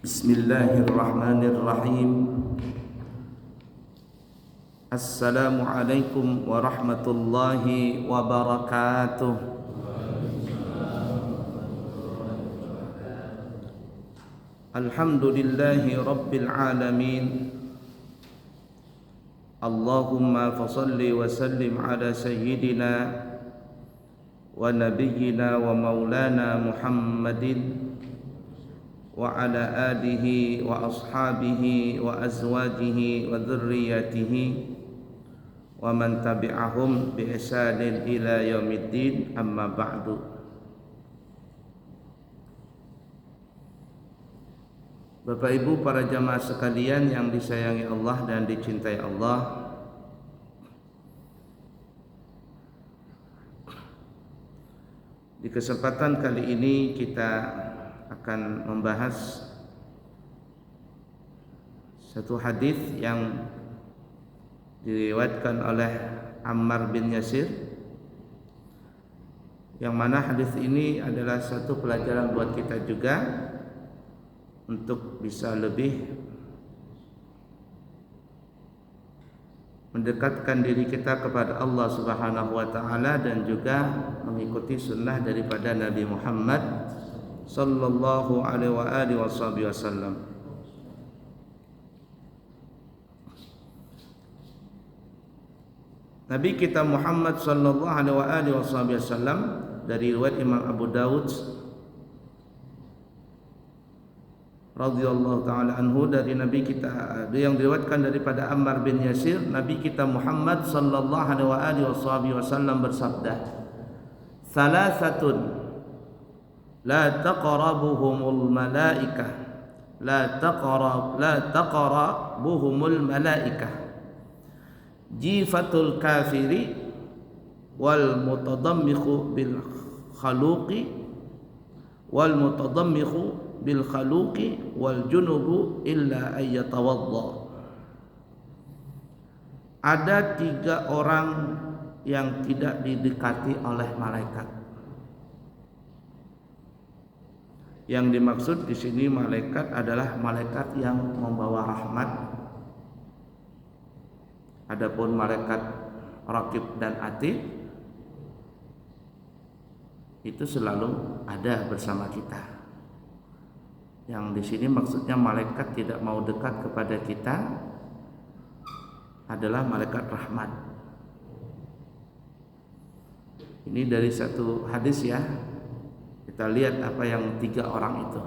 Bismillahirrahmanirrahim. Assalamualaikum warahmatullahi wabarakatuh. Alhamdulillahi rabbil alamin. Allahumma fasalli wa sallim ala sayyidina wa nabiyyina wa maulana Muhammadin wa ala alihi wa ashabihi wa azwajihi wa dhurriyyatihi wa man tabi'ahum bi ihsanin ila yaumiddin, amma ba'du. Bapak Ibu para jamaah sekalian yang disayangi Allah dan dicintai Allah, di kesempatan kali ini kita akan membahas satu hadis yang diriwayatkan oleh Ammar bin Yasir, yang mana hadis ini adalah satu pelajaran buat kita juga untuk bisa lebih mendekatkan diri kita kepada Allah Subhanahu wa taala dan juga mengikuti sunnah daripada Nabi Muhammad sallallahu alaihi wasallam. Nabi kita Muhammad sallallahu alaihi wasallam dari riwayat Imam Abu Dawud radhiyallahu taala anhu, dari Nabi kita yang diriwayatkan daripada Ammar bin Yasir, Nabi kita Muhammad sallallahu alaihi wasallam bersabda, "Salasatun la taqrabuhumul malaikah, la taqrabuhumul malaikah, jifatul kafiri wal mutadammikhu bil khaluqi wal junubu illa ayyatawadda." Ada 3 orang yang tidak didekati oleh malaikat. Yang dimaksud di sini malaikat adalah malaikat yang membawa rahmat. Adapun malaikat raqib dan atid itu selalu ada bersama kita. Yang di sini maksudnya malaikat tidak mau dekat kepada kita adalah malaikat rahmat. Ini dari satu hadis ya. Kita lihat apa yang 3 orang itu.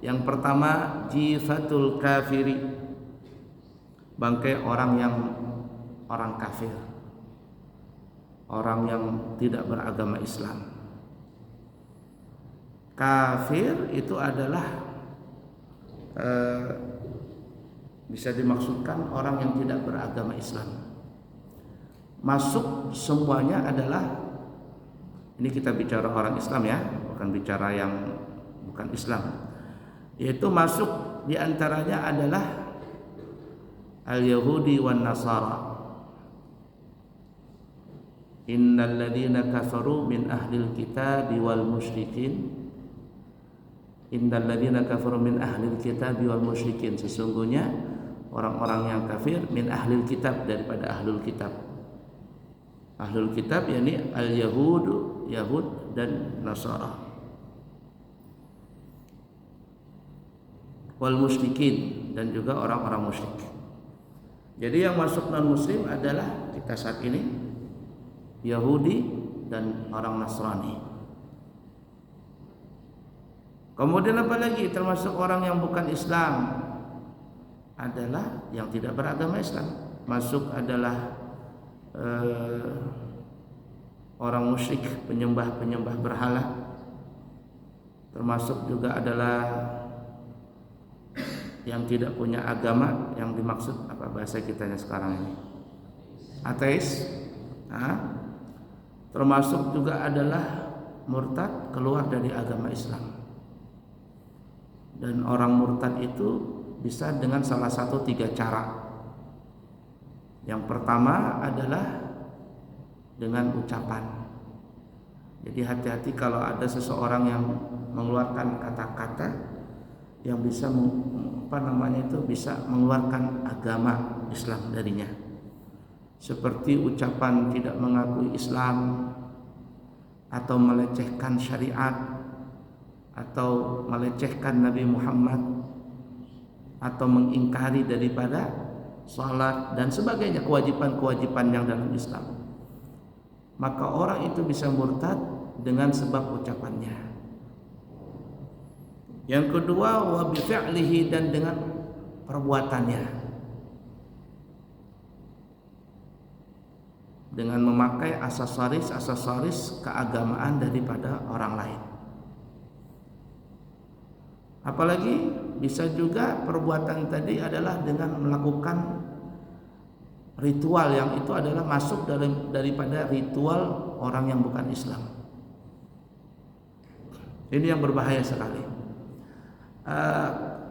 Yang pertama, jifatul kafiri, bangkai orang kafir, orang yang tidak beragama Islam. Kafir itu adalah bisa dimaksudkan orang yang tidak beragama Islam. Masuk semuanya adalah, ini kita bicara orang Islam ya, bukan bicara yang bukan Islam. Yaitu masuk diantaranya adalah al-Yahudi wan Nasara. Innal ladina kafaru min ahlil kitabi wal musyrikin. Innal ladina kafaru min ahlil kitabi wal musyrikin. Sesungguhnya orang-orang yang kafir min ahlil kitab, daripada ahlul kitab. Ahlul kitab yakni al-Yahud, Yahud dan Nasara. Wal musyrikin, dan juga orang-orang musyrik. Jadi yang masuk non muslim adalah kita saat ini Yahudi dan orang Nasrani. Kemudian apa lagi termasuk orang yang bukan Islam adalah yang tidak beragama Islam. Masuk adalah orang musyrik, penyembah berhala. Termasuk juga adalah yang tidak punya agama, yang dimaksud apa bahasa kitanya sekarang ini, ateis. Termasuk juga adalah murtad, keluar dari agama Islam. Dan orang murtad itu bisa dengan salah satu 3 cara. Yang pertama adalah dengan ucapan. Jadi hati-hati kalau ada seseorang yang mengeluarkan kata-kata yang bisa bisa mengeluarkan agama Islam darinya, seperti ucapan tidak mengakui Islam, atau melecehkan syariat, atau melecehkan Nabi Muhammad, atau mengingkari daripada salat dan sebagainya, kewajiban-kewajiban yang dalam Islam. Maka orang itu bisa murtad dengan sebab ucapannya. Yang kedua, wa bi fi'lihi, dan dengan perbuatannya, dengan memakai aksesoris keagamaan daripada orang lain. Apalagi bisa juga perbuatan tadi adalah dengan melakukan ritual yang itu adalah masuk daripada ritual orang yang bukan Islam. Ini yang berbahaya sekali.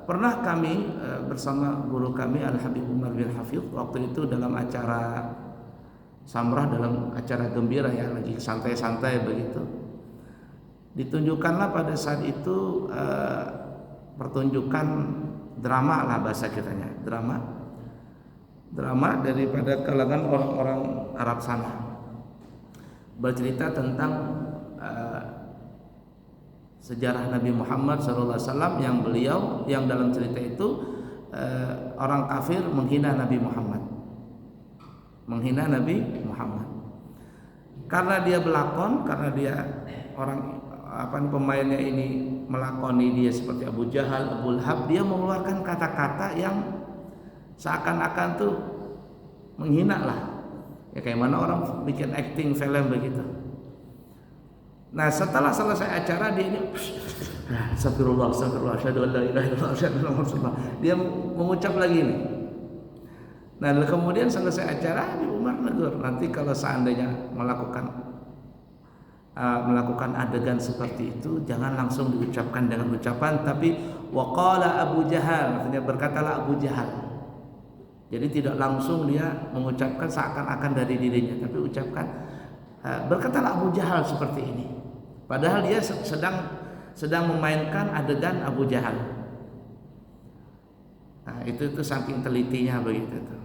Pernah kami bersama guru kami Al-Habib Umar bin Hafidh, waktu itu dalam acara samrah, dalam acara gembira ya, lagi santai-santai begitu, ditunjukkanlah pada saat itu pertunjukan drama lah bahasa kitanya, drama daripada kalangan orang-orang Arab sana, bercerita tentang sejarah Nabi Muhammad SAW, yang dalam cerita itu orang kafir menghina Nabi Muhammad, karena dia belakon, karena dia pemainnya ini melakoni dia seperti Abu Jahal, Abu Lahab, dia mengeluarkan kata-kata yang seakan-akan tuh menghina lah, ya kayak mana orang bikin acting film begitu. Nah, setelah selesai acara dia ini astagfirullah, asyhadu an la ilaha illallah, asyhadu anna Muhammadar rasulullah. Dia mengucap lagi ini. Nah, kemudian selesai acara, Habib Umar negur, nanti kalau seandainya melakukan adegan seperti itu, jangan langsung diucapkan dengan ucapan, tapi waqala Abu Jahal, artinya berkatalah Abu Jahal. Jadi tidak langsung dia mengucapkan seakan-akan dari dirinya, tapi ucapkan berkatalah Abu Jahal seperti ini. Padahal dia sedang memainkan adegan Abu Jahal. Nah, itu saking telitinya begitu tuh.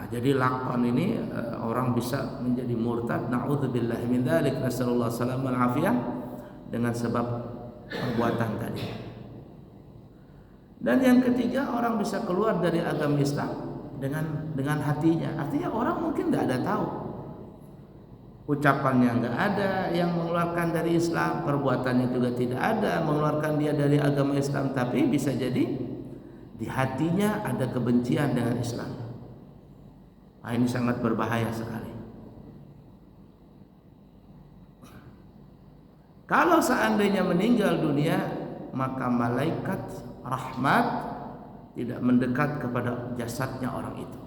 Jadi lakon ini orang bisa menjadi murtad, na'udzubillahi min dzalik, nasallallahu salamal afiyah, dengan sebab perbuatan tadi. Dan yang ketiga, orang bisa keluar dari agama Islam dengan hatinya. Artinya orang mungkin tidak ada tahu, ucapannya nggak ada yang mengeluarkan dari Islam, perbuatannya juga tidak ada mengeluarkan dia dari agama Islam, tapi bisa jadi di hatinya ada kebencian dengan Islam. Nah, ini sangat berbahaya sekali. Kalau seandainya meninggal dunia, maka malaikat rahmat tidak mendekat kepada jasadnya orang itu.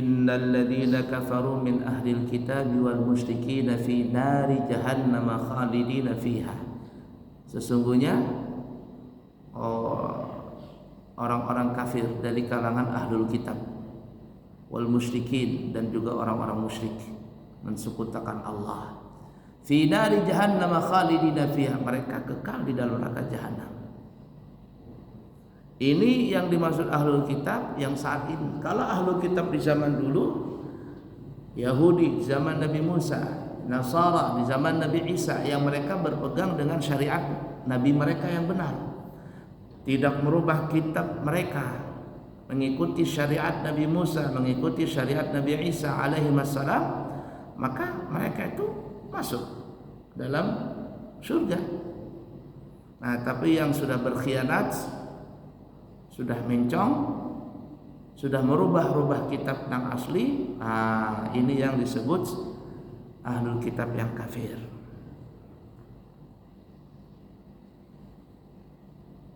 Innal ladzina kafaru min ahlil kitabi wal musyrikin fi nari jahannam khalidina fiha. Sesungguhnya orang-orang kafir dari kalangan ahlul kitab wal musyrikin, dan juga orang-orang musyrik mensekutukan Allah, fi nari jahannam khalidina fiha, mereka kekal di dalam neraka jahanam. Ini yang dimaksud ahlul kitab yang saat ini. Kalau ahlul kitab di zaman dulu, Yahudi di zaman Nabi Musa, Nasara di zaman Nabi Isa, yang mereka berpegang dengan syariat Nabi mereka yang benar, tidak merubah kitab mereka, mengikuti syariat Nabi Musa, mengikuti syariat Nabi Isa alaihi wassalam, maka mereka itu masuk dalam surga. Nah, tapi yang sudah berkhianat, sudah mencong, sudah merubah-rubah kitab yang asli, ini yang disebut ahlul kitab yang kafir.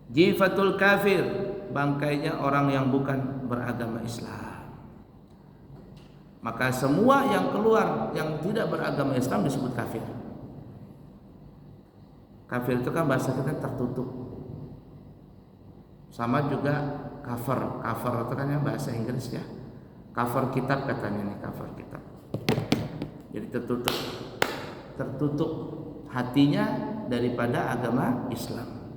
Jifatul kafir, bangkainya orang yang bukan beragama Islam. Maka semua yang keluar yang tidak beragama Islam disebut kafir. Kafir itu kan bahasa kita tertutup. Sama juga cover itu kan ya bahasa Inggris ya. Cover kitab katanya nih, cover kitab. Jadi tertutup hatinya daripada agama Islam.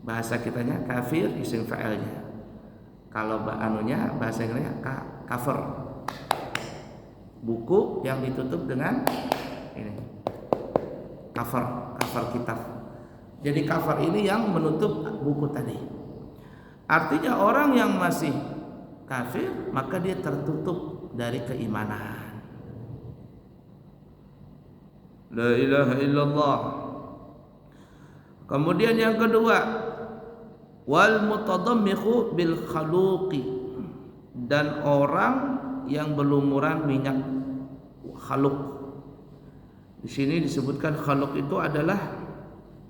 Bahasa kitanya kafir isim fa'ilnya. Kalau bahasa Inggrisnya cover. Buku yang ditutup dengan ini. Cover kitab. Jadi cover ini yang menutup buku tadi. Artinya orang yang masih kafir maka dia tertutup dari keimanan. La ilaha illallah. Kemudian yang kedua, wal mutadammihu bil khaluqi, dan orang yang berlumuran minyak khaluq. Di sini disebutkan khaluq itu adalah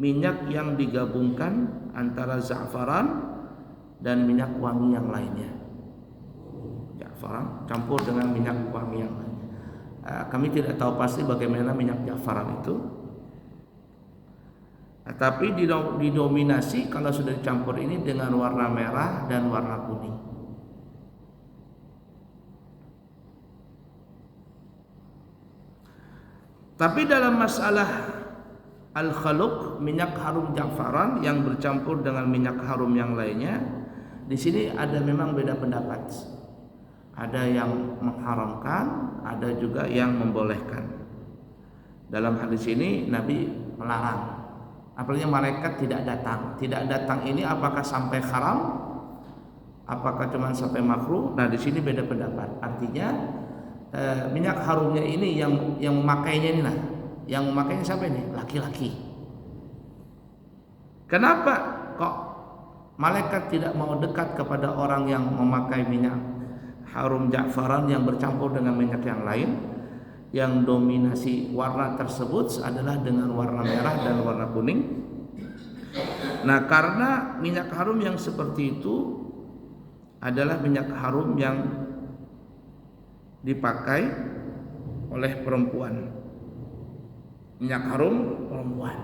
minyak yang digabungkan antara za'faran dan minyak wangi yang lainnya. Za'faran campur dengan minyak wangi yang lainnya. Kami tidak tahu pasti bagaimana minyak za'faran itu. Tapi didominasi kalau sudah dicampur ini dengan warna merah dan warna kuning. Tapi dalam masalah al-khaluq, minyak harum za'faran yang bercampur dengan minyak harum yang lainnya, di sini ada memang beda pendapat. Ada yang mengharamkan, ada juga yang membolehkan. Dalam hadis ini Nabi melarang. Apalagi malaikat tidak datang. Tidak datang ini apakah sampai haram? Apakah cuma sampai makruh? Nah, di sini beda pendapat. Artinya minyak harumnya ini yang memakainya ini lah. Yang memakainya siapa ini? Laki-laki. Kenapa kok malaikat tidak mau dekat kepada orang yang memakai minyak harum za'faran yang bercampur dengan minyak yang lain? Yang dominasi warna tersebut adalah dengan warna merah dan warna kuning. Nah, karena minyak harum yang seperti itu adalah minyak harum yang dipakai oleh perempuan. Minyak harum perempuan.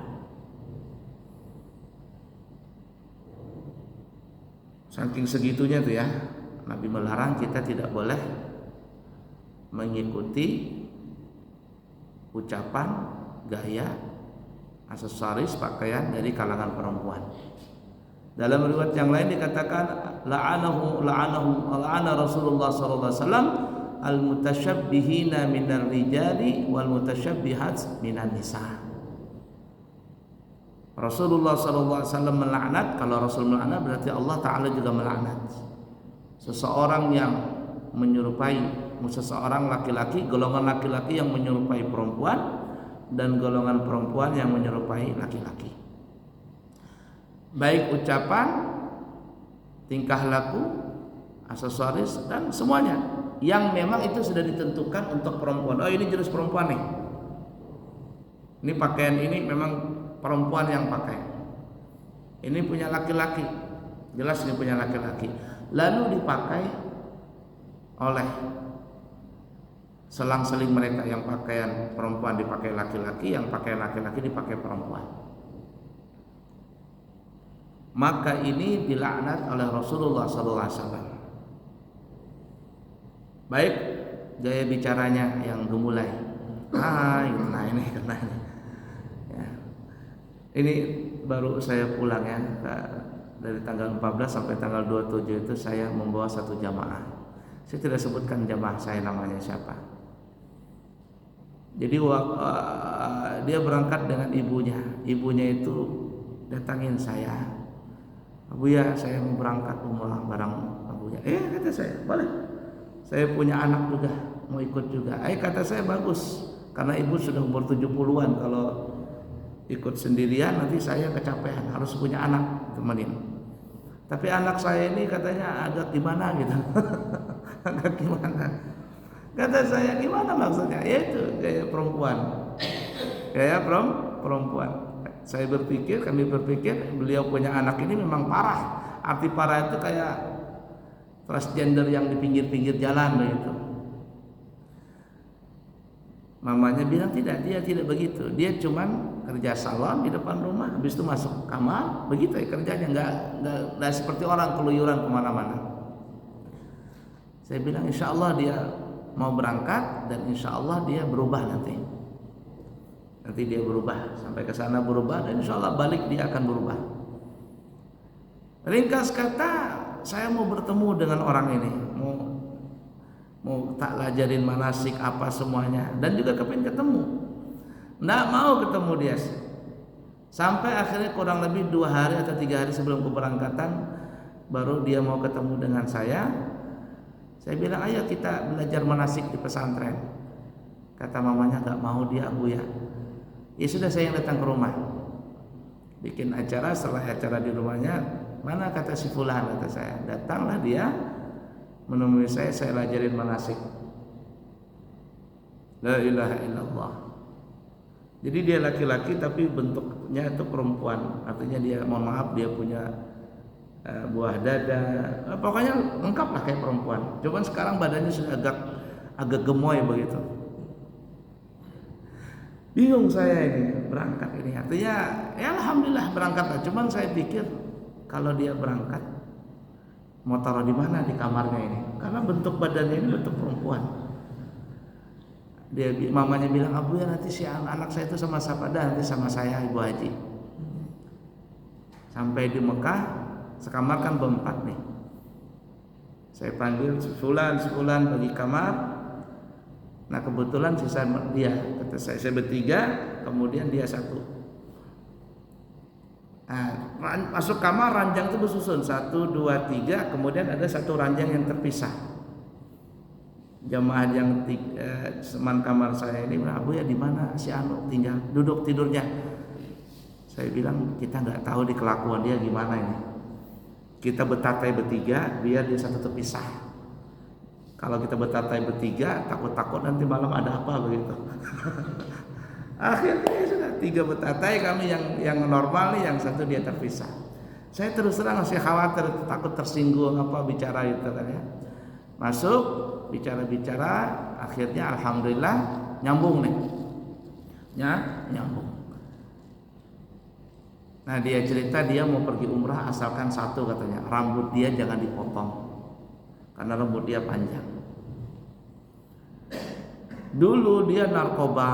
Saking segitunya tuh ya, Nabi melarang kita tidak boleh mengikuti ucapan, gaya, aksesoris, pakaian dari kalangan perempuan. Dalam riwayat yang lain dikatakan la'ana Rasulullah sallallahu alaihi wasallam al-mutasyabbihina minar rijali wal mutasyabbihat minan nisa. Rasulullah sallallahu alaihi wasallam melaknat. Kalau Rasul melaknat berarti Allah taala juga melaknat seseorang yang menyerupai seseorang laki-laki, golongan laki-laki yang menyerupai perempuan, dan golongan perempuan yang menyerupai laki-laki. Baik ucapan, tingkah laku, aksesoris, dan semuanya yang memang itu sudah ditentukan untuk perempuan. Oh, ini jenis perempuan nih. Ini pakaian ini memang perempuan yang pakai. Ini punya laki-laki. Jelas ini punya laki-laki. Lalu dipakai oleh selang-seling mereka, yang pakaian perempuan dipakai laki-laki, yang pakaian laki-laki dipakai perempuan. Maka ini dilaknat oleh Rasulullah SAW. Baik gaya bicaranya yang gemulai. Nah ini karena ini. Ya. Ini baru saya pulang ya, dari tanggal 14 sampai tanggal 27 itu saya membawa satu jamaah. Saya tidak sebutkan jamaah saya namanya siapa. Jadi dia berangkat dengan ibunya. Ibunya itu datangin saya. Abuya, saya mau berangkat umrah bareng abuya. Kata saya, boleh. Saya punya anak juga, mau ikut juga. Kata saya bagus. Karena ibu sudah umur 70-an. Kalau ikut sendirian nanti saya kecapean. Harus punya anak temenin. Tapi anak saya ini katanya agak gimana gitu. Agak gimana. Kata saya, gimana maksudnya? Yaitu kayak perempuan. Kayak perempuan. Kami berpikir beliau punya anak ini memang parah. Arti parah itu kayak transgender yang di pinggir-pinggir jalan begitu. Mamanya bilang tidak, dia tidak begitu. Dia cuman kerja salon di depan rumah, habis itu masuk kamar, begitu ya kerjanya, nggak seperti orang keluyuran kemana-mana. Saya bilang insya Allah dia mau berangkat dan insya Allah dia berubah nanti dia berubah sampai ke sana berubah dan insya Allah balik dia akan berubah. Ringkas kata, saya mau bertemu dengan orang ini, mau tak lajarin manasik apa semuanya dan juga kepingin ketemu. Nggak mau ketemu dia sampai akhirnya kurang lebih 2 hari atau 3 hari sebelum keberangkatan baru dia mau ketemu dengan saya. Saya bilang ayo kita belajar manasik di pesantren. Kata mamanya nggak mau dia, Abu ya. Ya sudah, saya yang datang ke rumah bikin acara. Setelah acara di rumahnya, mana kata si fulan, kata saya. Datanglah dia menemui saya lajarin manasik. La ilaha illallah. Jadi dia laki-laki tapi bentuknya itu perempuan. Artinya dia, mohon maaf, dia punya buah dada, pokoknya lengkap lah kayak perempuan. Cuman sekarang badannya sudah agak gemoy begitu. Bingung saya ini berangkat ini. Artinya ya alhamdulillah berangkat lah. Cuman saya pikir kalau dia berangkat mau taruh di mana di kamarnya ini? Karena bentuk badannya ini bentuk perempuan. Mamanya bilang, Abu ya nanti si anak saya itu sama siapa dah? Nanti sama saya, Ibu Haji. Sampai di Mekah, sekamar kan berempat nih. Saya panggil sebulan bagi kamar. Nah kebetulan sisa dia, kata saya bertiga, kemudian dia satu. Nah, masuk kamar ranjang itu bersusun 1, 2, 3, kemudian ada satu ranjang yang terpisah. Jamaah yang teman kamar saya ini bilang, Abu ya di mana si Anu tinggal duduk tidurnya? Saya bilang kita nggak tahu di kelakuan dia gimana ini. Kita bertatai bertiga, biar dia satu terpisah. Kalau kita bertatai bertiga, takut nanti malam ada apa begitu. Akhirnya sudah 3 bertatai, kami yang normal nih, yang satu dia terpisah. Saya terus terang masih khawatir, takut tersinggung apa bicara itu kan ya. Masuk bicara, akhirnya alhamdulillah nyambung nih. Nyambung. Nah dia cerita dia mau pergi umrah asalkan satu katanya, rambut dia jangan dipotong karena rambut dia panjang. Dulu dia narkoba,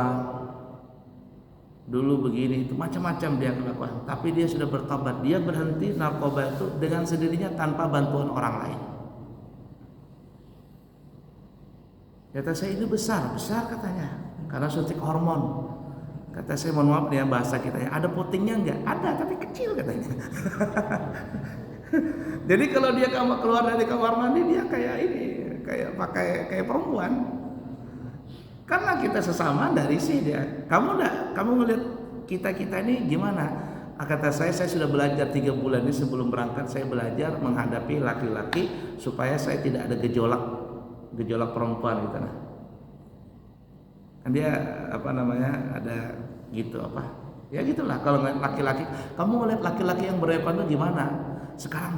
dulu begini itu macam-macam dia kelakuan, tapi dia sudah bertobat. Dia berhenti narkoba itu dengan sendirinya tanpa bantuan orang lain. Kata saya ini besar katanya, karena suntik hormon. Kata saya mohon maaf nih ya bahasa kita ya, ada putingnya enggak? Ada tapi kecil katanya. Jadi kalau dia keluar dari kamar mandi dia kayak ini, kayak perempuan. Karena kita sesama dari sih dia. Kamu ngelihat kita ini gimana? Kata saya sudah belajar 3 bulan ini sebelum berangkat, saya belajar menghadapi laki-laki supaya saya tidak ada gejolak perempuan gitu nah. Kan dia ada gitu ya gitulah. Kalau ngeliat laki-laki, kamu ngeliat laki-laki yang berepan itu gimana? Sekarang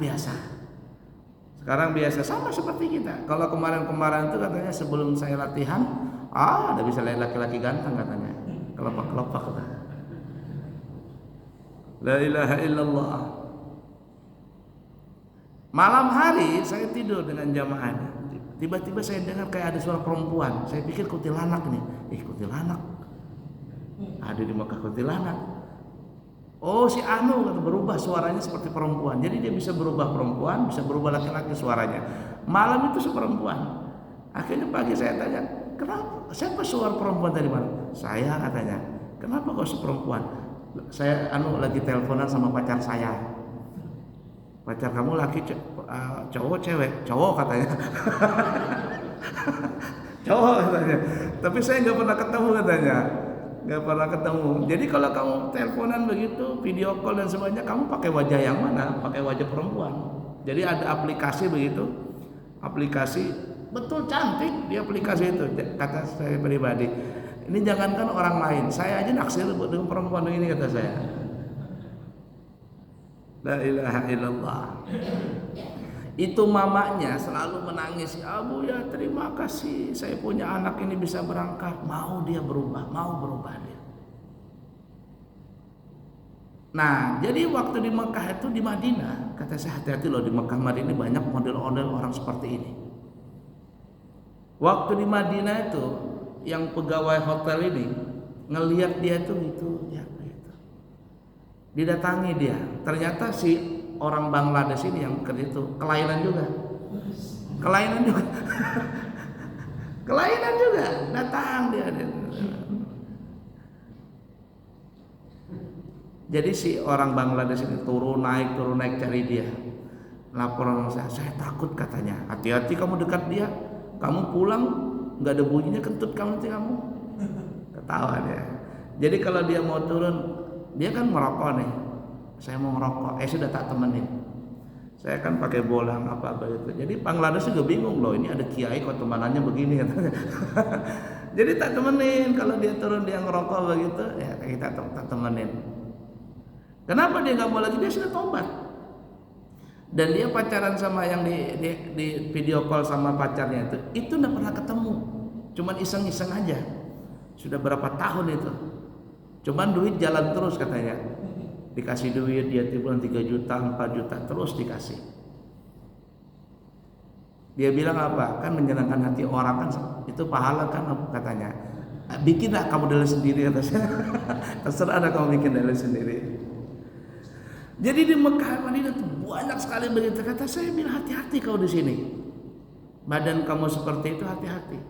biasa sama seperti kita. Kalau kemarin itu katanya sebelum saya latihan, ada bisa lihat laki-laki ganteng katanya, kelopak kata. La ilaha illallah. Malam hari saya tidur dengan jamaahnya. Tiba-tiba saya dengar kayak ada suara perempuan. Saya pikir kuntilanak nih. Kuntilanak. Ada di Mekah kuntilanak. Oh si Anu kata, berubah suaranya seperti perempuan. Jadi dia bisa berubah perempuan, bisa berubah laki-laki suaranya. Malam itu seperempuan. Akhirnya pagi saya tanya, kenapa? Siapa suara perempuan tadi malam? Saya katanya. Kenapa kok seperempuan? Saya lagi teleponan sama pacar saya. Pacar kamu laki cowok cewek? Cowok katanya. Cowok katanya. Tapi saya nggak pernah ketemu katanya. Nggak pernah ketemu. Jadi kalau kamu teleponan begitu, video call dan semuanya, kamu pakai wajah yang mana? Pakai wajah perempuan. Jadi ada aplikasi begitu. Aplikasi betul cantik di aplikasi itu. Kata saya pribadi. Ini jangankan orang lain, saya aja naksir dengan perempuan ini kata saya. La ilaha illallah. Itu mamanya selalu menangis, Abu ya terima kasih, saya punya anak ini bisa berangkat. Mau dia berubah dia. Nah jadi waktu di Mekah itu, di Madinah, kata saya hati-hati loh, di Mekah Madinah banyak model-model orang seperti ini. Waktu di Madinah itu yang pegawai hotel ini ngelihat dia itu gitu, ya gitu. Didatangi dia. Ternyata si orang Bangladesh ini yang kerja itu kelainan juga. Kelainan juga. Kelainan juga. Datang dia. Jadi si orang Bangladesh ini turun naik cari dia. Laporan saya takut katanya. Hati-hati kamu dekat dia. Kamu pulang nggak ada bunyinya kentut kamu nanti kamu. Ketawa dia. Jadi kalau dia mau turun, dia kan merokok nih. Saya mau ngerokok, sudah tak temenin. Saya kan pakai bolang apa begitu. Jadi Bangladesh juga bingung loh, ini ada kiai kok temanannya begini katanya. Jadi tak temenin, kalau dia turun dia ngerokok begitu, ya kita tak temenin. Kenapa dia nggak mau lagi? Dia sudah tobat. Dan dia pacaran sama yang di video call sama pacarnya itu nggak pernah ketemu, cuman iseng-iseng aja. Sudah berapa tahun itu, cuman duit jalan terus katanya. Dikasih duit dia tiap bulan 3 juta 4 juta terus dikasih. Dia bilang apa? Kan menyenangkan hati orang kan itu pahala kan katanya. Bikinlah kamu dalil sendiri kata saya. Terserah ada kamu bikin dalil sendiri. Jadi di Mekah Madinah itu banyak sekali begitu. Kata saya bilang hati-hati kau di sini. Badan kamu seperti itu hati-hati.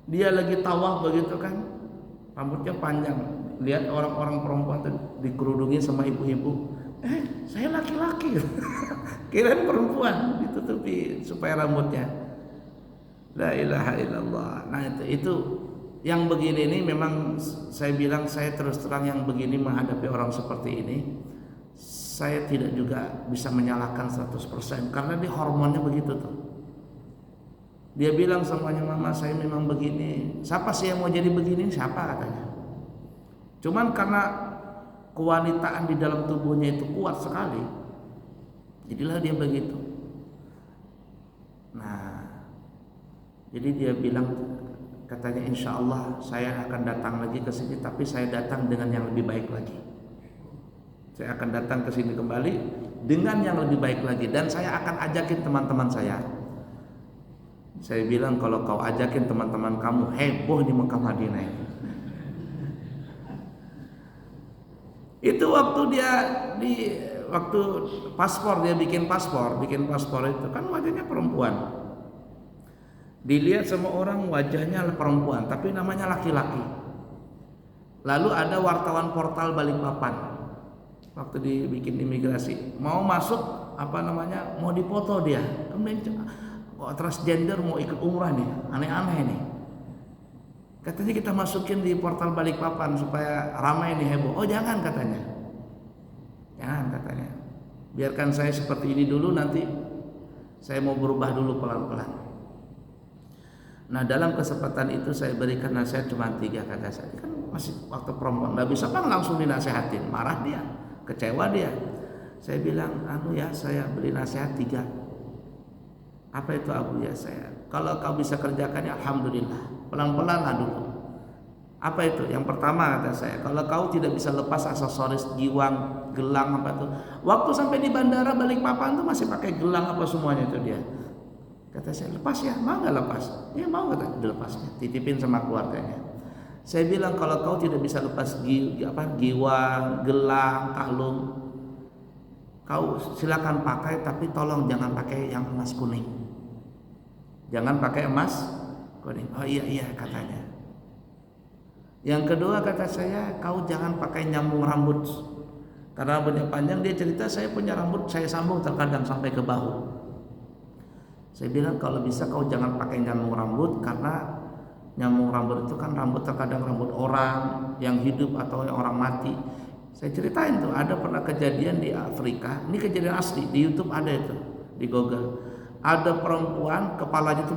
Dia lagi tawaf begitu kan, rambutnya panjang. Lihat orang-orang perempuan tuh dikerudungi sama ibu-ibu. Saya laki-laki. Kirain perempuan ditutupi supaya rambutnya. La ilaha illallah. Nah itu yang begini ini memang saya bilang, saya terus terang yang begini menghadapi orang seperti ini, saya tidak juga bisa menyalahkan 100% karena dia hormonnya begitu tuh. Dia bilang semuanya, mama saya memang begini. Siapa sih yang mau jadi begini? Siapa katanya. Cuman karena kewanitaan di dalam tubuhnya itu kuat sekali, jadilah dia begitu. Nah, jadi dia bilang, katanya insya Allah saya akan datang lagi ke sini, tapi saya datang dengan yang lebih baik lagi. Saya akan datang ke sini kembali dengan yang lebih baik lagi, dan saya akan ajakin teman-teman saya. Saya bilang kalau kau ajakin teman-teman kamu heboh di Mekah Madinah ini. Itu waktu dia waktu paspor, dia bikin paspor itu kan wajahnya perempuan. Dilihat sama orang wajahnya perempuan tapi namanya laki-laki. Lalu ada wartawan portal Balikpapan. Waktu dibikin imigrasi, mau masuk mau dipoto dia. Kemudian transgender mau ikut umrah nih, aneh-aneh nih. Katanya kita masukin di portal Balikpapan supaya ramai nih heboh. Oh jangan katanya. Jangan katanya. Biarkan saya seperti ini dulu, nanti saya mau berubah dulu pelan-pelan. Nah dalam kesempatan itu saya berikan nasihat cuma 3 kata saya. Kan masih waktu perempuan, nggak bisa kan langsung dinasehatin. Marah dia, kecewa dia. Saya bilang, saya beri nasihat 3. Apa itu Abu ya saya? Kalau kau bisa kerjakan ya alhamdulillah. Pelan-pelan lah dulu. Apa itu? Yang pertama kata saya, kalau kau tidak bisa lepas aksesoris giwang, gelang apa tuh. Waktu sampai di bandara Balikpapan tuh masih pakai gelang apa semuanya itu dia. Kata saya, lepas ya? Mau nggak lepas? Ya mau kata, dilepasnya. Titipin sama keluarganya. Saya bilang kalau kau tidak bisa lepas giwang, gelang, kalung, kau silakan pakai, tapi tolong jangan pakai yang emas kuning. Jangan pakai emas kuning. Oh iya katanya. Yang kedua kata saya, kau jangan pakai nyambung rambut. Karena rambutnya panjang, dia cerita saya punya rambut saya sambung terkadang sampai ke bahu. Saya bilang kalau bisa kau jangan pakai nyambung rambut, karena nyambung rambut itu kan rambut terkadang rambut orang yang hidup atau yang orang mati. Saya ceritain tuh, ada pernah kejadian di Afrika, ini kejadian asli, di YouTube ada itu, di Google. Ada perempuan kepalanya itu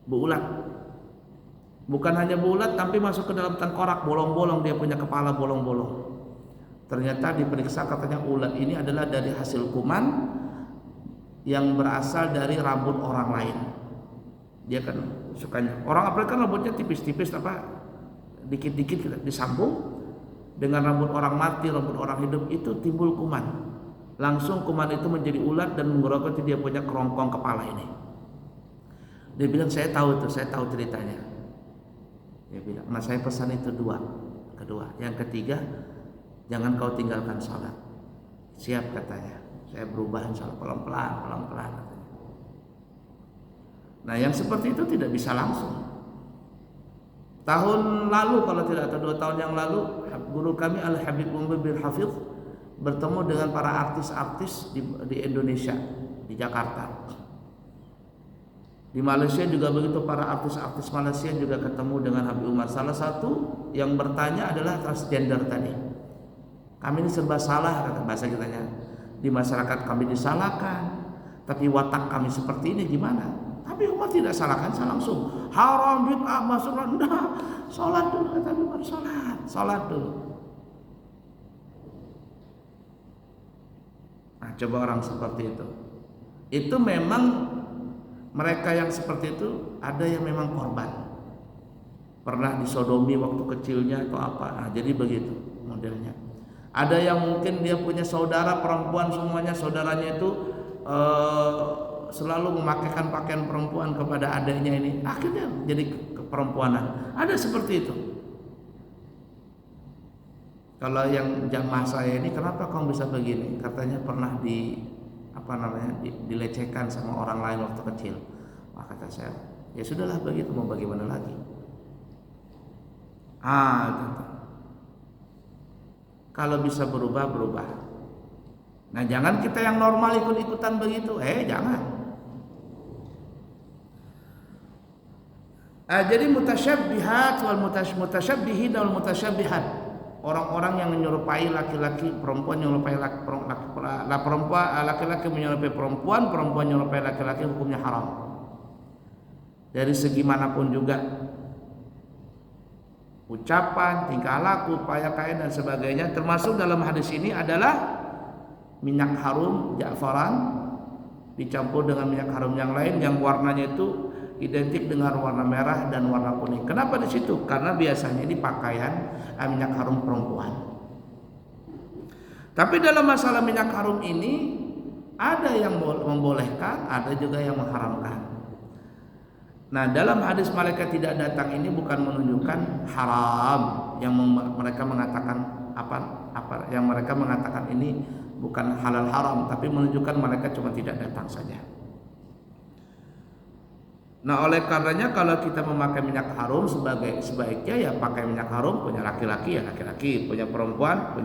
berulat. Bukan hanya berulat, tapi masuk ke dalam tengkorak, bolong-bolong, dia punya kepala bolong-bolong. Ternyata diperiksa katanya ulat ini adalah dari hasil kuman yang berasal dari rambut orang lain. Dia kan sukanya, orang Afrika kan rambutnya tipis-tipis dikit-dikit disambung dengan rambut orang mati, rambut orang hidup, itu timbul kuman. Langsung kuman itu menjadi ulat dan menggerogoti dia punya kerongkong kepala ini. Dia bilang saya tahu ceritanya. Dia bilang, nah saya pesan itu kedua. Yang ketiga, jangan kau tinggalkan sholat. Siap katanya, saya berubah insya Allah pelan-pelan katanya. Nah yang seperti itu tidak bisa langsung. Tahun lalu kalau tidak, atau 2 tahun yang lalu, guru kami Al-Habib Umar bin Hafidh bertemu dengan para artis-artis di Indonesia, di Jakarta. Di Malaysia juga begitu, para artis-artis Malaysia juga ketemu dengan Habib Umar. Salah satu yang bertanya adalah transgender tadi. Kami ini serba salah, kata bahasa kitanya. Di masyarakat kami disalahkan, tapi watak kami seperti ini gimana? Tapi Umar tidak salahkan, saya langsung haram bid'ah masuk rendah. Sholat dulu kata Umar, sholat dulu. Nah, coba orang seperti itu. Itu memang mereka yang seperti itu ada yang memang korban, pernah disodomi waktu kecilnya atau apa. Nah, jadi begitu modelnya. Ada yang mungkin dia punya saudara perempuan, semuanya saudaranya itu selalu memakaikan pakaian perempuan kepada adiknya ini, akhirnya jadi keperempuanan. Ada seperti itu. Kalau yang jamaah saya ini, kenapa kamu bisa begini? Katanya pernah dilecehkan sama orang lain waktu kecil. Wah, kata saya, ya sudahlah begitu, mau bagaimana lagi. Gitu. Kalau bisa berubah. Nah jangan kita yang normal ikut-ikutan begitu, jangan. Jadi mutasyabihat wal mutasyabbihin wal mutasyabihat. Orang-orang yang menyerupai laki-laki, perempuan yang menyerupai laki-laki menyerupai perempuan menyerupai laki-laki, hukumnya haram. Dari segi manapun juga, ucapan, tingkah laku, pakaian dan sebagainya. Termasuk dalam hadis ini adalah minyak harum ja'faran dicampur dengan minyak harum yang lain yang warnanya itu identik dengan warna merah dan warna kuning. Kenapa di situ? Karena biasanya ini pakaian minyak harum perempuan. Tapi dalam masalah minyak harum ini ada yang membolehkan, ada juga yang mengharamkan. Nah, dalam hadis malaikat tidak datang ini bukan menunjukkan haram yang mereka mengatakan apa yang mereka mengatakan ini bukan halal haram, tapi menunjukkan malaikat cuma tidak datang saja. Nah, oleh karenanya kalau kita memakai minyak harum sebaiknya ya pakai minyak harum punya laki-laki ya laki-laki, punya perempuan.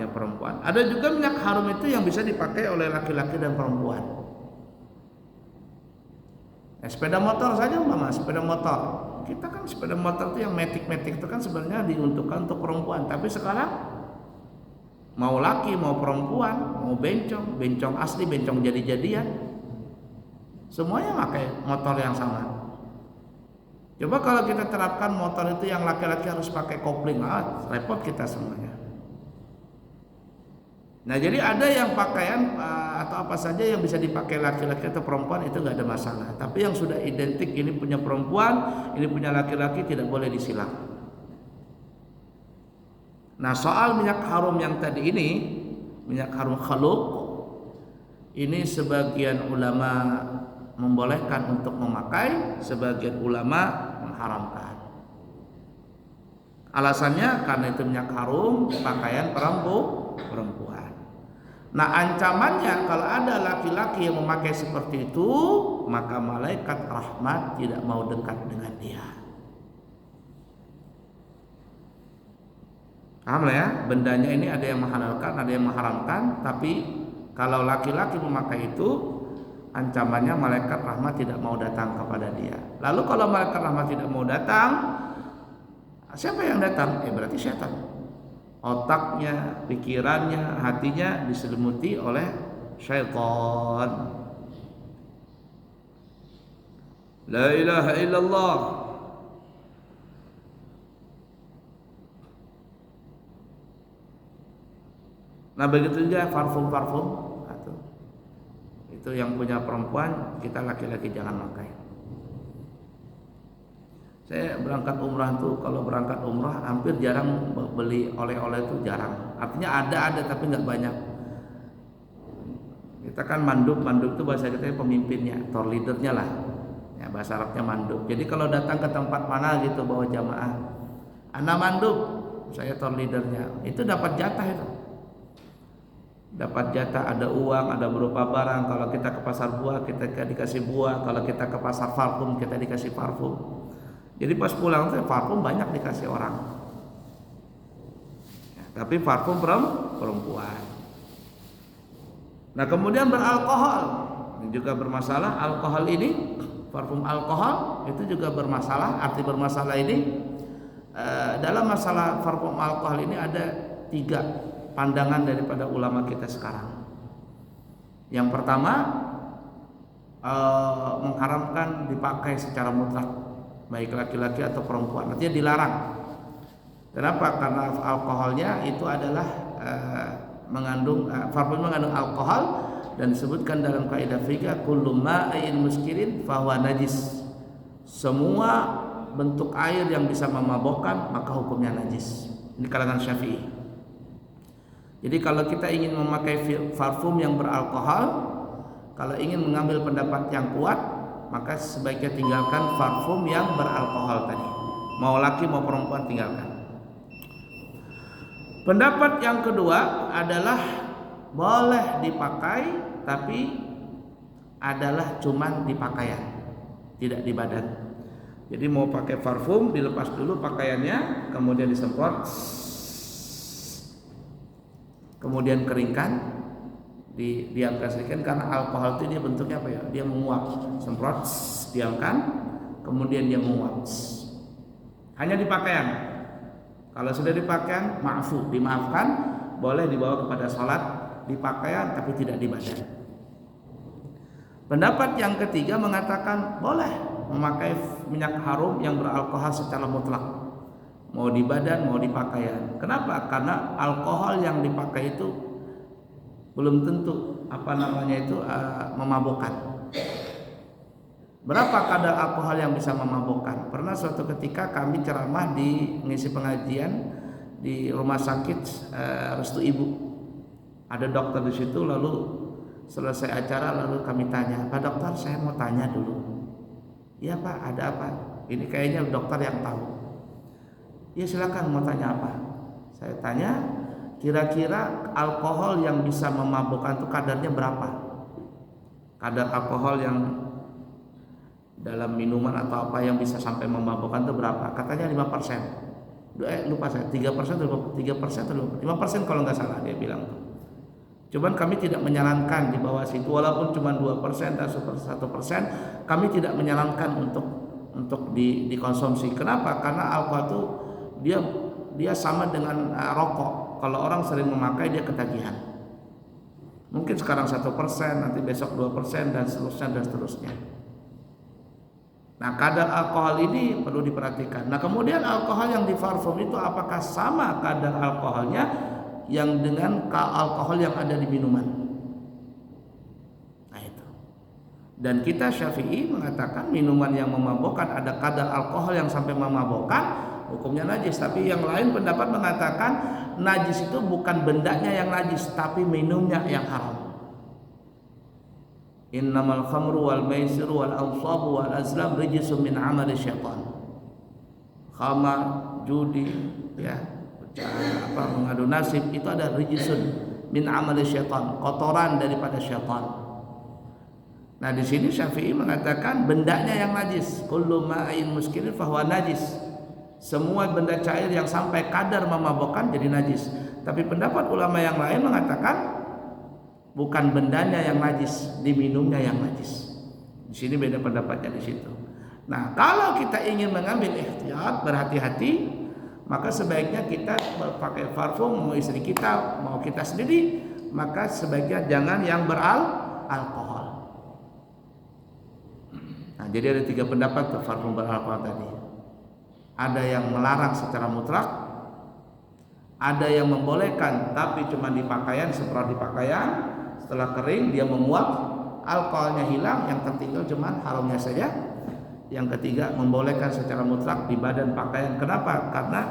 Ada juga minyak harum itu yang bisa dipakai oleh laki-laki dan perempuan. Sepeda motor saja sepeda motor. Kita kan sepeda motor itu yang metik-metik itu kan sebenarnya diuntukkan untuk perempuan, tapi sekarang mau laki mau perempuan, mau bencong asli, bencong jadi-jadian, semuanya pakai motor yang sama. Coba kalau kita terapkan motor itu yang laki-laki harus pakai kopling, repot kita semuanya. Nah, jadi ada yang pakaian atau apa saja yang bisa dipakai laki-laki atau perempuan itu nggak ada masalah. Tapi yang sudah identik ini punya perempuan, ini punya laki-laki, tidak boleh disilang. Nah, soal minyak harum yang tadi ini, minyak harum khaluq, ini sebagian ulama membolehkan untuk memakai, sebagian ulama mengharamkan. Alasannya karena itu minyak harum pakaian perempuan. Nah, ancamannya kalau ada laki-laki yang memakai seperti itu, maka malaikat rahmat tidak mau dekat dengan dia. Paham lah ya? Bendanya ini ada yang menghalalkan, ada yang mengharamkan, tapi kalau laki-laki memakai itu, ancamannya malaikat rahmat tidak mau datang kepada dia. Lalu kalau malaikat rahmat tidak mau datang, siapa yang datang? Berarti setan. Otaknya, pikirannya, hatinya diselimuti oleh syaitan. La ilaha illallah. Nah, begitu juga parfum. Itu yang punya perempuan, kita laki-laki jangan pakai. Saya berangkat umrah tuh, kalau berangkat umrah hampir jarang beli oleh-oleh itu jarang. Artinya ada tapi nggak banyak. Kita kan mandub itu bahasa kita pemimpinnya, tour leadernya lah. Ya, bahasa Arabnya mandub. Jadi kalau datang ke tempat mana gitu bawa jamaah, ana mandub, saya tour leadernya, itu dapat jatah itu. Dapat jatah, ada uang, ada berupa barang. Kalau kita ke pasar buah, kita dikasih buah. Kalau kita ke pasar parfum, kita dikasih parfum. Jadi pas pulang tuh parfum banyak dikasih orang. Ya, tapi parfum perempuan. Nah, kemudian beralkohol. Ini juga bermasalah. Alkohol ini, parfum alkohol itu juga bermasalah. Arti bermasalah ini dalam masalah parfum alkohol ini ada 3 pandangan daripada ulama kita sekarang. Yang pertama, mengharamkan dipakai secara mutlak, baik laki-laki atau perempuan. Artinya dilarang. Kenapa? Karena alkoholnya itu adalah parfum mengandung alkohol, dan disebutkan dalam kaidah fikih kullu ma'in muskirin fahuwa najis. Semua bentuk air yang bisa memabokkan maka hukumnya najis. Ini kalangan Syafi'i. Jadi kalau kita ingin memakai parfum yang beralkohol, kalau ingin mengambil pendapat yang kuat, maka sebaiknya tinggalkan parfum yang beralkohol tadi. Mau laki mau perempuan tinggalkan. Pendapat yang kedua adalah boleh dipakai, tapi adalah cuman di pakaian, tidak di badan. Jadi mau pakai parfum, dilepas dulu pakaiannya, kemudian disemprot, kemudian keringkan, diamkan sedikit, karena alkohol itu dia bentuknya apa ya? Dia menguap. Semprot, diamkan, kemudian dia menguap. Hanya di pakaian. Kalau sudah di pakaian, dimaafkan, boleh dibawa kepada sholat di pakaian, tapi tidak di badan. Pendapat yang ketiga mengatakan boleh memakai minyak harum yang beralkohol secara mutlak, mau di badan mau di pakaian. Kenapa? Karena alkohol yang dipakai itu belum tentu memabukkan. Berapa kadar alkohol yang bisa memabukkan? Pernah suatu ketika kami ceramah ngisi pengajian di rumah sakit Restu Ibu. Ada dokter di situ, lalu selesai acara lalu kami tanya, "Pak dokter, saya mau tanya dulu." "Iya Pak, ada apa?" Ini kayaknya dokter yang tahu. "Ya silakan, mau tanya apa?" Saya tanya, kira-kira alkohol yang bisa memabukkan itu kadarnya berapa? Kadar alkohol yang dalam minuman atau apa yang bisa sampai memabukkan itu berapa? Katanya 5%. Lupa saya, 3% atau 5% kalau nggak salah dia bilang. Cuman kami tidak menyarankan di bawah situ, walaupun cuma 2% atau 1%, kami tidak menyarankan untuk dikonsumsi. Kenapa? Karena alkohol itu dia sama dengan rokok. Kalau orang sering memakai dia ketagihan. Mungkin sekarang 1%, nanti besok 2%, dan seterusnya. Nah, kadar alkohol ini perlu diperhatikan. Nah, kemudian alkohol yang di parfum itu apakah sama kadar alkoholnya yang dengan alkohol yang ada di minuman? Nah itu. Dan kita Syafi'i mengatakan minuman yang memabukkan ada kadar alkohol yang sampai memabukkan, hukumnya najis. Tapi yang lain pendapat mengatakan najis itu bukan bendanya yang najis, tapi minumnya yang haram. Innamal khamru wal maisiru wal ansabu wal azlam rijsun min amali syaitan. Khamar, judi, mengadu nasib, itu ada rijsun min amali syaitan, kotoran daripada syaitan. Nah, di sini Syafi'i mengatakan bendanya yang najis. Kullu ma'in muskirin fahuwa najis. Semua benda cair yang sampai kadar memabukkan jadi najis. Tapi pendapat ulama yang lain mengatakan bukan bendanya yang najis, diminumnya yang najis. Di sini beda pendapatnya di situ. Nah, kalau kita ingin mengambil ihtiyat, berhati-hati, maka sebaiknya kita pakai parfum, mau istri kita, mau kita sendiri, maka sebaiknya jangan yang beralkohol. Nah, jadi ada 3 pendapat tuh parfum beralkohol tadi. Ada yang melarang secara mutlak, ada yang membolehkan tapi cuma di pakaian, semprot di pakaian. Setelah kering dia menguap, alkoholnya hilang, yang tertinggal cuma harumnya saja. Yang ketiga, membolehkan secara mutlak di badan pakaian. Kenapa? Karena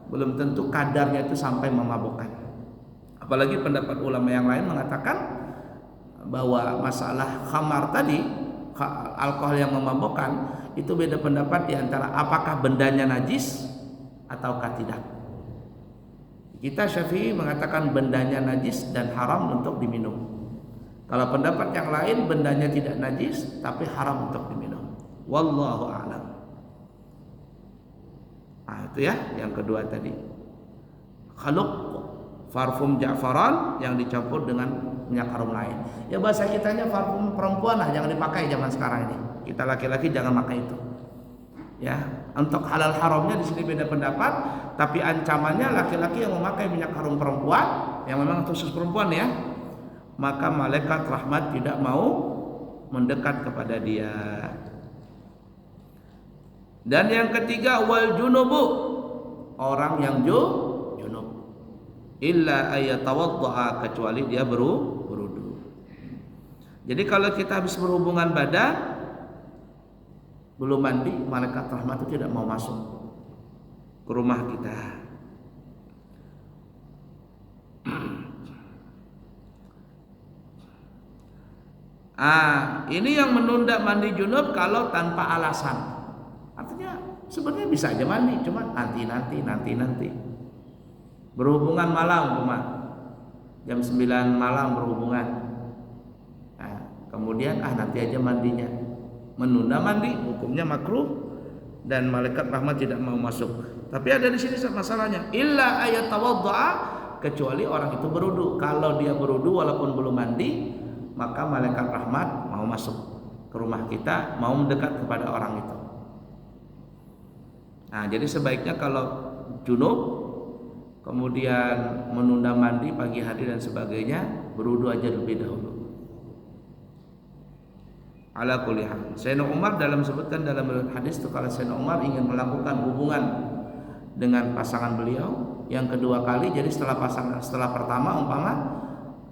belum tentu kadarnya itu sampai memabukkan. Apalagi pendapat ulama yang lain mengatakan bahwa masalah khamar tadi alkohol yang memabukkan, itu beda pendapat di antara apakah bendanya najis ataukah tidak. Kita Syafi'i mengatakan bendanya najis dan haram untuk diminum. Kalau pendapat yang lain bendanya tidak najis tapi haram untuk diminum. Wallahu a'lam. Nah, itu ya yang kedua tadi. Khaluq, parfum Ja'faran yang dicampur dengan minyak harum lain. Ya bahasa kitanya parfum perempuan lah, jangan dipakai zaman sekarang ini. Kita laki-laki jangan pakai itu. Ya, untuk halal haramnya di sini beda pendapat, tapi ancamannya laki-laki yang memakai minyak harum perempuan yang memang khusus perempuan ya, maka malaikat rahmat tidak mau mendekat kepada dia. Dan yang ketiga wal junubu, orang yang junub, illa ayatawaddaa, kecuali dia berwudu. Jadi kalau kita habis berhubungan badan belum mandi, malaikat rahmat itu tidak mau masuk ke rumah kita. Ini yang menunda mandi junub kalau tanpa alasan. Artinya sebenarnya bisa aja mandi, cuma nanti. Berhubungan malam, jam 9 malam berhubungan. Kemudian nanti aja mandinya. Menunda mandi hukumnya makruh dan malaikat rahmat tidak mau masuk. Tapi ada di sini masalahnya, illa ayatawaddaa, kecuali orang itu berwudu. Kalau dia berwudu walaupun belum mandi, maka malaikat rahmat mau masuk ke rumah kita, mau mendekat kepada orang itu. Nah, jadi sebaiknya kalau junub kemudian menunda mandi pagi hari dan sebagainya, berwudu aja lebih dahulu. Ala kulli hal. Sayyidina Umar dalam sebutkan dalam hadis itu, kalau Sayyidina Umar ingin melakukan hubungan dengan pasangan beliau yang kedua kali, jadi setelah pertama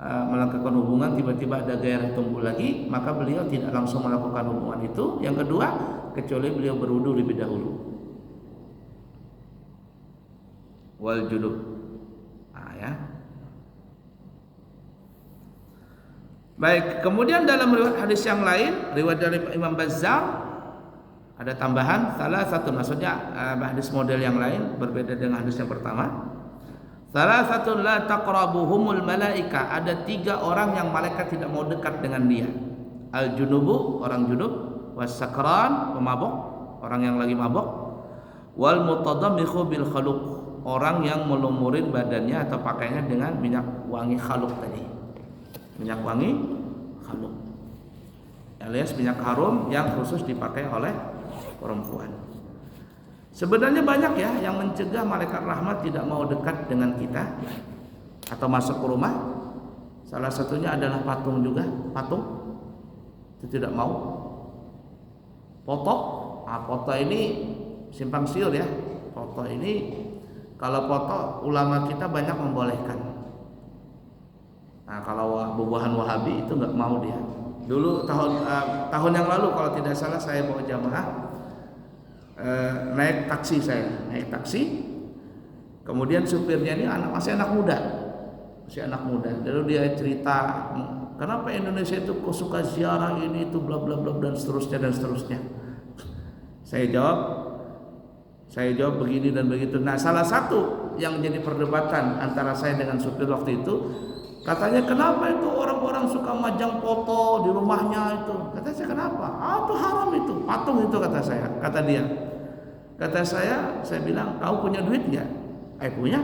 melakukan hubungan tiba-tiba ada gairah tumbuh lagi, maka beliau tidak langsung melakukan hubungan itu yang kedua kecuali beliau berwudu lebih dahulu. Wal junub. Ya. Baik, kemudian dalam riwayat hadis yang lain, riwayat dari Imam Bazzar, ada tambahan salah satu, maksudnya hadis model yang lain berbeda dengan hadis yang pertama. Salah satu la taqrabuhumul malaika, ada 3 orang yang malaikat tidak mau dekat dengan dia. Al junubu, orang junub, was sakran, pemabok, orang yang lagi mabok, wal mutadammihu bil khaluq, orang yang melumurin badannya atau pakaiannya dengan minyak wangi khaluq tadi. Minyak wangi khaluq, alias minyak harum yang khusus dipakai oleh perempuan. Sebenarnya banyak ya yang mencegah malaikat rahmat tidak mau dekat dengan kita atau masuk ke rumah. Salah satunya adalah patung juga, patung itu tidak mau. Foto, foto ini simpang siur ya. Foto ini kalau foto ulama kita banyak membolehkan. Nah, kalau bubuhan Wahabi itu nggak mau dia. Dulu tahun yang lalu kalau tidak salah saya bawa jamaah naik taksi, kemudian supirnya ini masih anak muda. Lalu dia cerita kenapa Indonesia itu kok suka ziarah ini itu bla bla bla dan seterusnya. Saya jawab begini dan begitu. Nah, salah satu yang jadi perdebatan antara saya dengan supir waktu itu, katanya kenapa itu orang-orang suka majang foto di rumahnya itu? Kata saya kenapa? Itu haram itu, patung itu kata dia. Kata saya bilang kau punya duit nggak? Punya.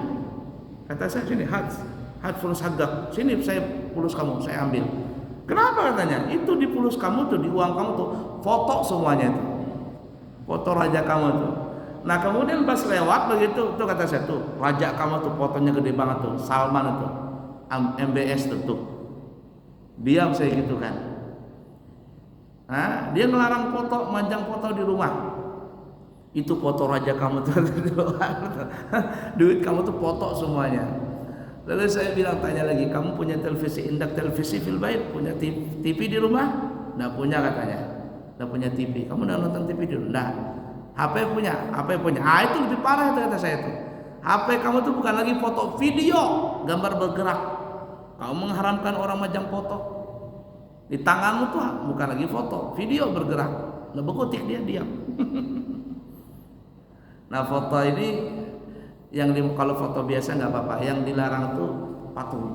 Kata saya sini had fulus hagak, sini saya pulus kamu, saya ambil. Kenapa katanya? Itu di pulus kamu tuh, di uang kamu tuh, foto semuanya itu, foto raja kamu tuh. Nah kemudian pas lewat begitu, tuh kata saya tuh, raja kamu tuh fotonya gede banget tuh, Salman itu. MBS tutup. Diam saya gitu kan. Dia melarang foto, manjang foto di rumah. Itu foto raja kamu tuh. Duit kamu tuh foto semuanya. Lalu saya bilang, tanya lagi, kamu punya televisi, indak televisi fil bait, punya TV di rumah? Nggak punya katanya. Nggak punya TV. Kamu udah nonton TV dulu? Nggak. HP punya. Itu lebih parah itu kata saya tuh. HP kamu tuh bukan lagi foto, video, gambar bergerak. Kamu mengharamkan orang majang foto. Di tanganmu tuh bukan lagi foto, video bergerak, ngebekutik dia diam. Nah foto ini kalau foto biasa nggak apa-apa, yang dilarang tuh patung.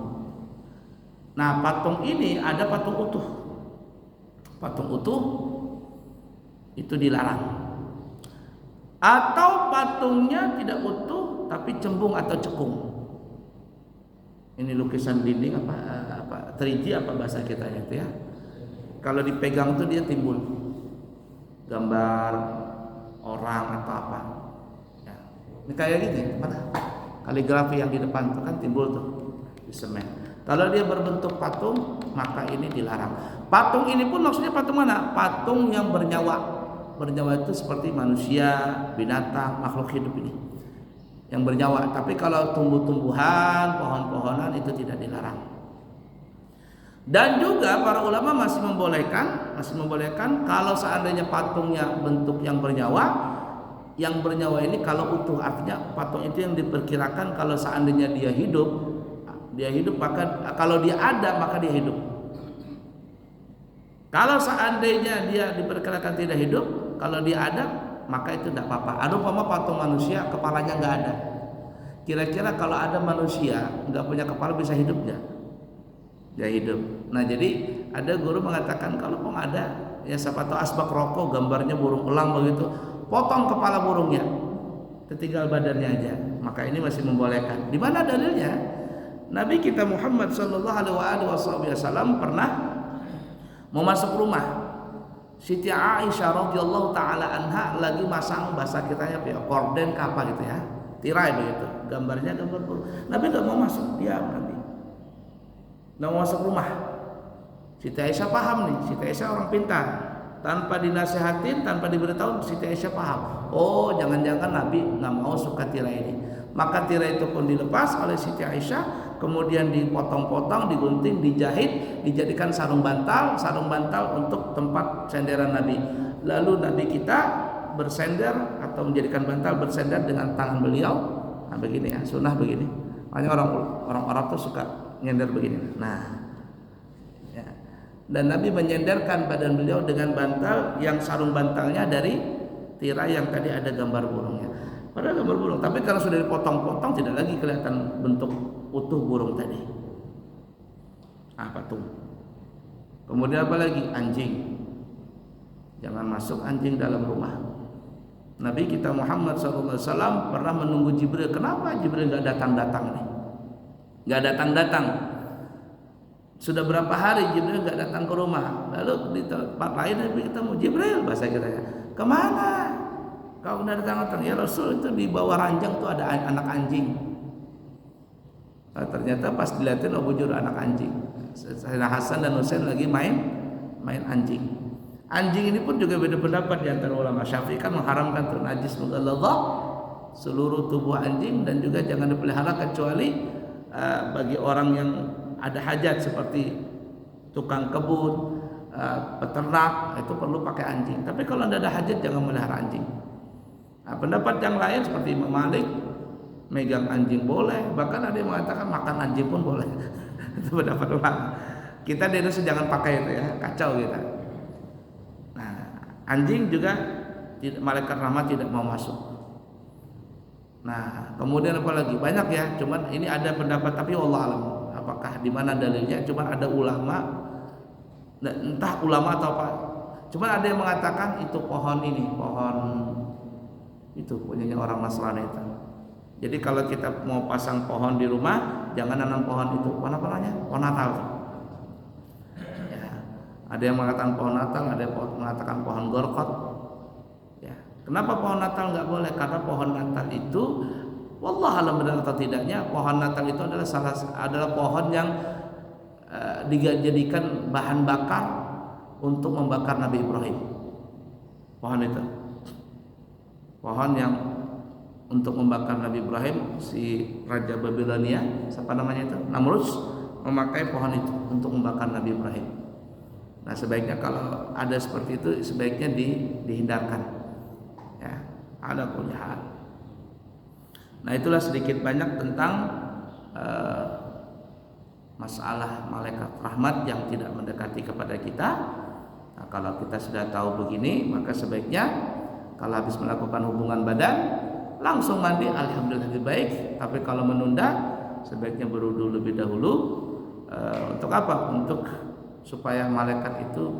Nah patung ini ada patung utuh. Patung utuh itu dilarang. Atau patungnya tidak utuh tapi cembung atau cekung. Ini lukisan dinding apa 3D apa bahasa kita itu ya. Kalau dipegang tuh dia timbul gambar orang atau apa. Ya. Ini kayak gitu ya. Mana? Kaligrafi yang di depan tuh kan timbul tuh di semen. Kalau dia berbentuk patung, maka ini dilarang. Patung ini pun maksudnya patung mana? Patung yang bernyawa. Bernyawa itu seperti manusia, binatang, makhluk hidup ini yang bernyawa. Tapi kalau tumbuh-tumbuhan, pohon-pohonan itu tidak dilarang. Dan juga para ulama masih membolehkan kalau seandainya patungnya bentuk yang bernyawa ini kalau utuh, artinya patung itu yang diperkirakan kalau seandainya dia hidup maka kalau dia ada maka dia hidup. Kalau seandainya dia diperkirakan tidak hidup, kalau dia ada maka itu tidak apa-apa. Ada umpama patung manusia kepalanya nggak ada. Kira-kira kalau ada manusia nggak punya kepala bisa hidup nggak? Dia hidup. Nah jadi ada guru mengatakan kalau pun ada ya siapa tahu asbak rokok gambarnya burung elang begitu, potong kepala burungnya, tertinggal badannya aja. Maka ini masih membolehkan. Di mana dalilnya? Nabi kita Muhammad sallallahu alaihi wasallam pernah mau masuk rumah. Siti Aisyah radhiyallahu taala anha lagi masang bahasa kitanya korden apa gitu ya. Tirai begitu. Gambarnya gambar burung. Nabi enggak mau masuk, diam Nabi. Enggak mau masuk rumah. Siti Aisyah paham nih, Siti Aisyah orang pintar. Tanpa dinasihatin, tanpa diberitahu, Siti Aisyah paham. Oh, jangan-jangan Nabi enggak mau suka tirai ini. Maka tirai itu pun dilepas oleh Siti Aisyah, kemudian dipotong-potong, digunting, dijahit, dijadikan sarung bantal untuk tempat senderan Nabi. Lalu Nabi kita bersender atau menjadikan bantal bersender dengan tangan beliau. Nah begini ya, sunnah begini. Makanya orang Arab tuh suka nyender begini. Nah, ya. Dan Nabi menyenderkan badan beliau dengan bantal yang sarung bantalnya dari tirai yang tadi ada gambar burungnya. Padahal gambar burung, tapi kalau sudah dipotong-potong tidak lagi kelihatan bentuk utuh burung tadi. Patung. Kemudian apa lagi? Anjing. Jangan masuk anjing dalam rumah. Nabi kita Muhammad SAW pernah menunggu Jibril. Kenapa Jibril nggak datang-datang nih? Nggak datang-datang. Sudah berapa hari Jibril nggak datang ke rumah. Lalu di tempat lain Nabi ketemu Jibril, bahasa kita ya. Kemana? Kau udah datang-datang? Ya Rasul, itu di bawah ranjang tuh ada anak anjing. Nah, ternyata pas dilihatin bujur anak anjing. Sayyidina Hasan dan Husain lagi main anjing. Anjing ini pun juga beda pendapat di antara ulama. Syafi'i kan mengharamkan najis mughalladhah seluruh tubuh anjing, dan juga jangan dipelihara kecuali bagi orang yang ada hajat seperti tukang kebun, peternak, itu perlu pakai anjing. Tapi kalau tidak ada hajat jangan melihara anjing. Nah, pendapat yang lain seperti Imam Malik, megang anjing boleh, bahkan ada yang mengatakan makan anjing pun boleh. Itu pendapat ulama. Kita di Indonesia jangan pakai itu ya, kacau kita. Nah, anjing juga malaikat rahmat tidak mau masuk. Nah, kemudian apa lagi? Banyak ya, cuman ini ada pendapat tapi Allah alam. Apakah di mana dalilnya? Cuman ada ulama, entah ulama atau apa. Cuman ada yang mengatakan itu pohon itu punyanya orang Nasrani itu. Jadi kalau kita mau pasang pohon di rumah, jangan nanam pohon itu. Pohon apa namanya? Pohon Natal. Ya. Ada yang mengatakan pohon Natal, ada yang mengatakan pohon gorkot. Ya. Kenapa pohon Natal nggak boleh? Karena pohon Natal itu, wallah alam benar atau tidaknya, pohon Natal itu adalah pohon yang dijadikan bahan bakar untuk membakar Nabi Ibrahim. Pohon itu. Pohon yang untuk membakar Nabi Ibrahim, si Raja Babilonia, siapa namanya itu? Namrud, memakai pohon itu untuk membakar Nabi Ibrahim. Nah, sebaiknya kalau ada seperti itu sebaiknya dihindarkan. Ya, ala kulli hal. Nah, itulah sedikit banyak tentang masalah malaikat rahmat yang tidak mendekati kepada kita. Nah, kalau kita sudah tahu begini, maka sebaiknya kalau habis melakukan hubungan badan langsung mandi, alhamdulillah lebih baik. Tapi kalau menunda, sebaiknya berwudu lebih dahulu. Untuk apa? Untuk supaya malaikat itu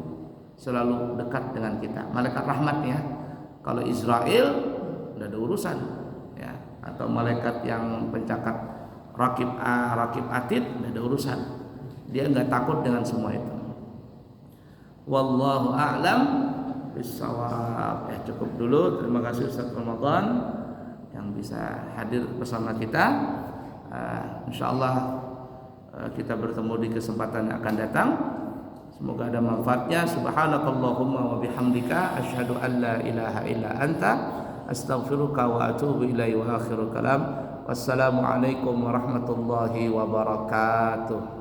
selalu dekat dengan kita. Malaikat rahmat ya. Kalau Israel tidak ada urusan ya. Atau malaikat yang pencakat rakib A, rakib atid, tidak ada urusan. Dia nggak takut dengan semua itu. Wallahu a'lam bissawab. Ya, cukup dulu. Terima kasih Ustaz Ramadan yang bisa hadir bersama kita. Insyaallah kita bertemu di kesempatan yang akan datang. Semoga ada manfaatnya. Subhanakallahumma wa bihamdika asyhadu an la ilaha illa anta astaghfiruka wa atubu ilaihi wa akhiru kalam. Wassalamualaikum warahmatullahi wabarakatuh.